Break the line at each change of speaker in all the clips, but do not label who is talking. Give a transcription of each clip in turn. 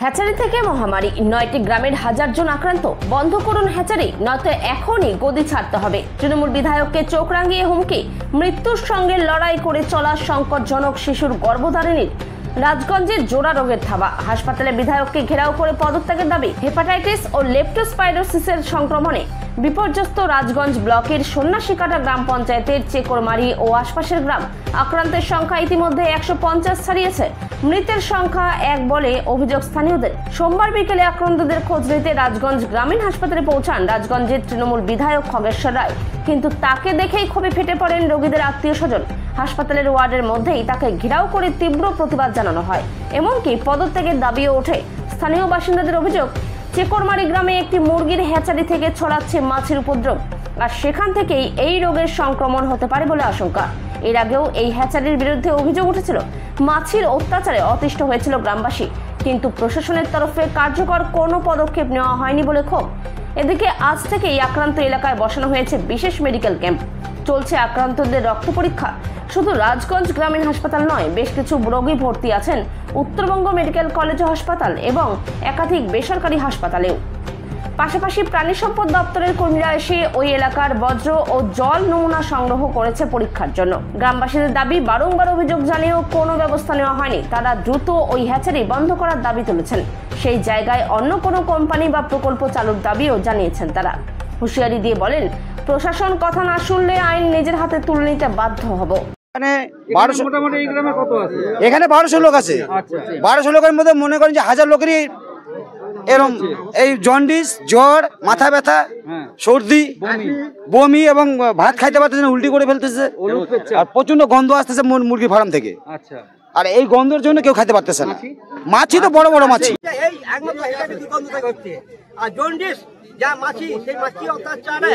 Hatchery থেকে মহামারী, 9টি গ্রামের হাজার জন আক্রান্ত। বন্ধ করুন হ্যাচারি, নয়তো এখনই গদি ছাড়তে হবে। তৃণমূল বিধায়ককে চোখ রাঙিয়ে হুমকি। মৃত্যুর সঙ্গে লড়াই করে চলা সংকটজনক শিশুর গর্ভধারিণীর। রাজগঞ্জে জোড়া রোগের থাবা, হাসপাতালে বিধায়ককে ঘেরাও করে পদত্যাগের দাবি। হেপাটাইটিস ও লেপ্টোস্পাইরোসিসের সংক্রমণে বিপর্যস্ত রাজগঞ্জ ব্লকের সন্ন্যাসীকাটা গ্রাম পঞ্চায়েতের চেকরমারি ও আশপাশের গ্রাম। আক্রান্তের সংখ্যা ইতিমধ্যে 150 ছাড়িয়েছে। মৃতের সংখ্যা 1 বলে অভিযোগ স্থানীয়দের। সোমবার বিকেলে আক্রান্তদের খোঁজ নিতে রাজগঞ্জ গ্রামীণ হাসপাতালে পৌঁছান রাজগঞ্জের তৃণমূল বিধায়ক খগেশ্বর রায়, কিন্তু তাকে দেখেই ক্ষোভে ফেটে পড়েন রোগীদের আত্মীয় স্বজন। হাসপাতালের ওয়ার্ডের মধ্যেই তাকে ঘেরাও করে তীব্র প্রতিবাদ জানানো হয়, এমনকি পদত্যাগের দাবিও ওঠে। স্থানীয় বাসিন্দাদের অভিযোগ, চেকরমারি গ্রামে একটি মুরগির হ্যাচারি থেকে ছড়াচ্ছে মাছির উপদ্রব, আর সেখান থেকেই এই রোগের সংক্রমণ হতে পারে বলে আশঙ্কা। এর আগেও এই হ্যাচারির বিরুদ্ধে অভিযোগ উঠেছিল, মাছির অত্যাচারে অতিষ্ঠ হয়েছিল গ্রামবাসী, কিন্তু প্রশাসনের তরফে কার্যকর কোনো পদক্ষেপ নেওয়া হয়নি বলে ক্ষোভ। এদিকে আজ থেকেই আক্রান্ত এলাকায় বসানো হয়েছে বিশেষ মেডিকেল ক্যাম্প। চলছে আক্রান্তদের রক্ত পরীক্ষা। শুধু রাজগঞ্জ গ্রামীণ হাসপাতাল নয়, বেশ কিছু রোগী ভর্তি আছেন উত্তরবঙ্গ মেডিকেল কলেজ ও হাসপাতাল এবং একাধিক বেসরকারি হাসপাতালেও। পাশাপাশি প্রাণী সম্পদ দপ্তরের কর্মীরা এসে ওই এলাকার বজ্র ও জল নমুনা সংগ্রহ করেছে পরীক্ষার জন্য। গ্রামবাসীদের দাবি, বারংবার অভিযোগ জানিয়েও কোনো ব্যবস্থা নেওয়া হয়নি। তারা দ্রুত ওই হ্যাচারি বন্ধ করার দাবি তুলেছেন। সেই জায়গায় অন্য কোনো কোম্পানি বা প্রকল্প চালুর দাবিও জানিয়েছেন তারা। হুঁশিয়ারি দিয়ে বলেন, প্রশাসন কথা না শুনলে আইন নিজের হাতে তুলে নিতে বাধ্য হব।
এখানে 1200 লোক আছে। 1200 লোকের মধ্যে মনে করেন যে 1000 লোকেরই এরকম এই জন্ডিস, জ্বর, মাথা ব্যথা, সর্দি, বমি এবং ভাত খাইতে পারতেছে না, উল্টি করে ফেলতেছে, আর প্রচন্ড গন্ধ আসতেছে মুরগি ফার্ম থেকে। আর এই গন্ধের জন্য কেউ খাইতে পারতেছে না। মাছি তো বড় বড় মাছি।
এই একমাত্র দুর্গন্ধ থেকে হচ্ছে। আর জন্ডিস যা মাছি, সেই মাছি অত্যাচারে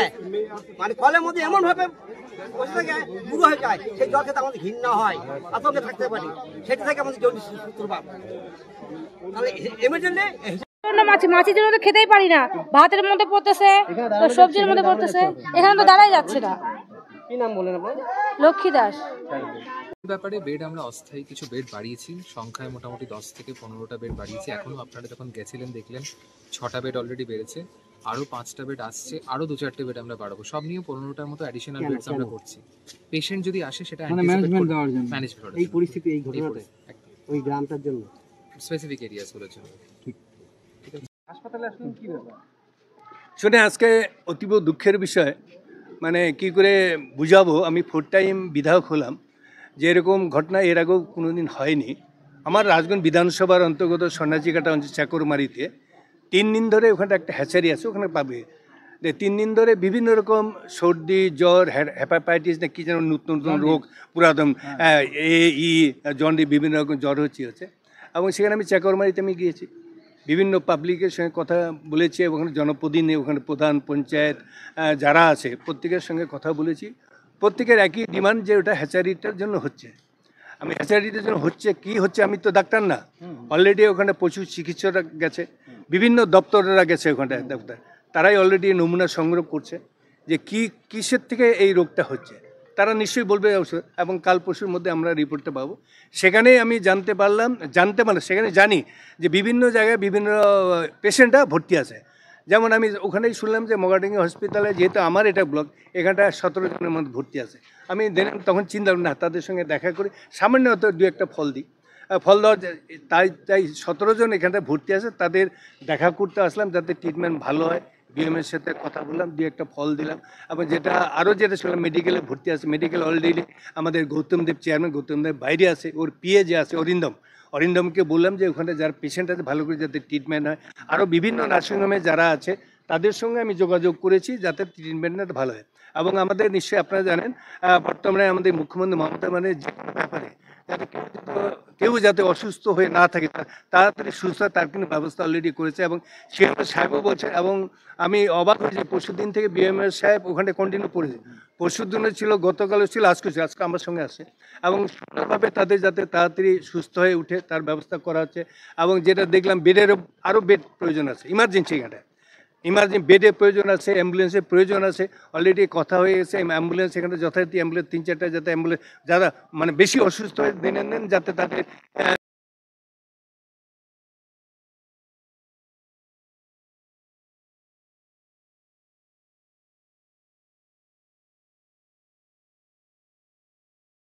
মানে ফলের মধ্যে এমন ভাবে বসে থাকে পুরো হয়ে যায়, সেই জল খেতে আমাদের ঘৃণা হয়, আতঙ্কে থাকতে পারি। সেটা থেকে আমাদের জন্ডিস সূত্রপাত। তাহলে
মাছির জন্য তো খেতেই পারি না, ভাতের মধ্যে পড়তেছে, সবজির মধ্যে পড়তেছে, এখানে তো দাঁড়াই যাচ্ছে না।
কি নাম বলেন আপনার?
লক্ষ্মী দাস।
ব্যাপারে বেড আমরা অস্থায়ী কিছু বেড বাড়িয়েছি, সংখ্যায় মোটামুটি 10 থেকে 15টা বেড বাড়িয়েছি। এখনো আপনারা যখন গেছিলেন দেখলেন 6টা বেড অলরেডি বেড়েছে, আরো 5টা বেড আসছে, আরো 2-4টে বেড আমরা বাড়াবো। সব নিয়ে 15টার মতো অ্যাডিশনাল বেডস আমরা করছি। পেশেন্ট যদি আসে সেটা ম্যানেজমেন্ট দেওয়ার জন্য, এই পরিস্থিতি, এই ঘটনাতে
ওই গ্রামটার জন্য,
স্পেসিফিক এরিয়াসগুলোর জন্য।
হাসপাতালে আসলে কি ব্যাপার
শুনে আজকে অতীব দুঃখের বিষয়, মানে কি করে বুঝাবো। আমি 4 টাইম বিধায়ক হলাম, যে এরকম ঘটনা এর আগেও কোনোদিন হয়নি। আমার রাজগঞ্জ বিধানসভার অন্তর্গত সন্ন্যাসীকাটা অঞ্চল চাকরমারিতে 3 দিন ধরে ওখানে একটা হ্যাচারি আছে, ওখানে পাবে। 3 দিন ধরে বিভিন্ন রকম সর্দি, জ্বর, হেপাটাইটিস না কি যেন নতুন নতুন রোগ, পুরাতন জন্ডি, বিভিন্ন রকম জ্বর হচ্ছে। এবং সেখানে আমি চাকরমারিতে আমি গিয়েছি, বিভিন্ন পাবলিকের সঙ্গে কথা বলেছি, ওখানে জনপ্রতিনিধি, ওখানে প্রধান পঞ্চায়েত যারা আছে প্রত্যেকের সঙ্গে কথা বলেছি। প্রত্যেকের একই ডিমান্ড যে ওটা হ্যাচারিটার জন্য হচ্ছে। আমি হ্যাচারিটার জন্য হচ্ছে কি হচ্ছে, আমি তো ডাক্তার না। অলরেডি ওখানে পশু চিকিৎসকরা গেছে, বিভিন্ন দপ্তরেরা গেছে ওখানটায় ডাক্তার, তারাই অলরেডি নমুনা সংগ্রহ করছে যে কিসের থেকে এই রোগটা হচ্ছে। তারা নিশ্চয়ই বলবে অবশ্যই, এবং কাল পরশুর মধ্যে আমরা রিপোর্টটা পাবো। সেখানেই আমি জানতে পারলাম সেখানে জানি যে বিভিন্ন জায়গায় বিভিন্ন পেশেন্টরা ভর্তি আছে। যেমন আমি ওখানেই শুনলাম যে মগাডিঙ্গি হসপিটালে, যেহেতু আমার এটা ব্লক, এখানটা 17 জনের মধ্যে ভর্তি আছে। আমি তখন চিন্তা করি না, তাদের সঙ্গে দেখা করি, সামান্য হয়তো 2-1টা ফল দিই, ফল দেওয়া, তাই 17 জন এখানটায় ভর্তি আছে। তাদের দেখা করতে আসলাম যাতে ট্রিটমেন্ট ভালো হয়। বিএমের সাথে কথা বললাম, 2-1টা ফল দিলাম। এবং যেটা শুনলাম মেডিকেলে ভর্তি আছে, মেডিকেল অলরেডি আমাদের গৌতম দেব চেয়ারম্যান, গৌতম দেব বাইরে আছে, ওর পিএ যে আছে অরিন্দমকে বললাম যে ওখানে যারা পেশেন্ট আছে ভালো করে যাতে ট্রিটমেন্ট হয়। আরও বিভিন্ন নার্সিংহোমে যারা আছে তাদের সঙ্গে আমি যোগাযোগ করেছি যাতে ট্রিটমেন্টটা ভালো হয়। এবং আমাদের নিশ্চয়ই আপনারা জানেন, বর্তমানে আমাদের মুখ্যমন্ত্রী মমতা মানে যে কোনো ব্যাপারে যাতে কেউ যাতে অসুস্থ হয়ে না থাকে, তাড়াতাড়ি সুস্থ হয় তার কিন্তু ব্যবস্থা অলরেডি করেছে। এবং সিএমও সাহেবও বলছে, এবং আমি অবাক হয়েছি, পরশুদিন থেকে বিএমএস সাহেব ওখানে কন্টিনিউ করেছে। পরশুদিনও ছিল, গতকালও ছিল, আজকে আমার সঙ্গে আসে। এবং সুন্দরভাবে তাদের যাতে তাড়াতাড়ি সুস্থ হয়ে উঠে তার ব্যবস্থা করা হচ্ছে। এবং যেটা দেখলাম, বেডেরও আরও বেড প্রয়োজন আছে, ইমার্জেন্সি বেডের প্রয়োজন আছে, অ্যাম্বুলেন্সের প্রয়োজন আছে। অলরেডি কথা হয়ে গেছে, অ্যাম্বুলেন্স এখানে যথারীতি অ্যাম্বুলেন্স 3-4টা যাতে অ্যাম্বুলেন্স যারা মানে বেশি অসুস্থ হয়ে দিনে নেন, যাতে তাদের